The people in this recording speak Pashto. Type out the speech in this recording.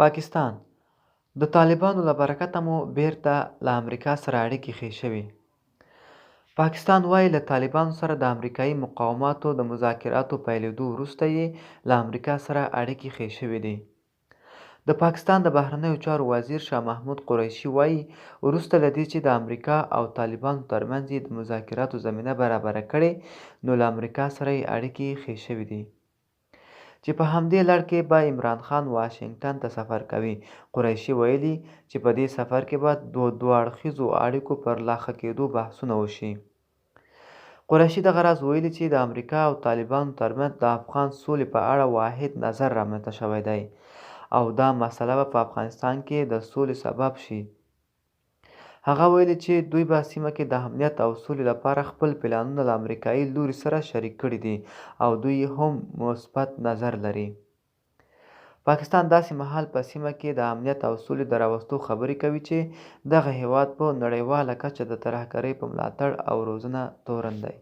پاکستان د طالبانو له برکته مو بیرته له امریکا سره اړیکې ښې شوې. پاکستان وایي له طالبانو سره د امریکایي مقاوماتو د مذاکراتو پیلېدو وروسته یې له امریکا سره اړیکې ښې شوې دي. د پاکستان د بهرنیو چارو وزیر شاه محمود قریشي وایي وروسته له دې چې د امریکا او طالبانو ترمنځ یې د مذاکراتو زمینه برابره کړې، نو له امریکا سره یې اړیکې ښې شوې دي چې په همدې لړ کې به عمران خان واشنګټن ته سفر کوي. قریشي ویلي چې په دې سفر کې به د دوه اړخیزو اړیکو پر لا ښه کېدو بحثونه وشي. قریشي دغه راز ویلي چې د امریکا او طالبانو ترمنځ د افغان سولې په اړه واحد نظر رامنځته شوی دی او دا مسله به په افغانستان کې د سولې سبب شي. هغه ویلي چې دوی په سیمه کې د امنیت او سولې لپاره خپل پلانونه له امریکایي لوري سره شریک کړي دي او دوی هم مثبت نظر لري. پاکستان داسې مهال په سیمه کې د امنیت او سولې د راوستو خبرې کوي چې دغه هیواد په نړیواله کچه د ترهګرۍ په ملاتړ او روزنه تورن دی.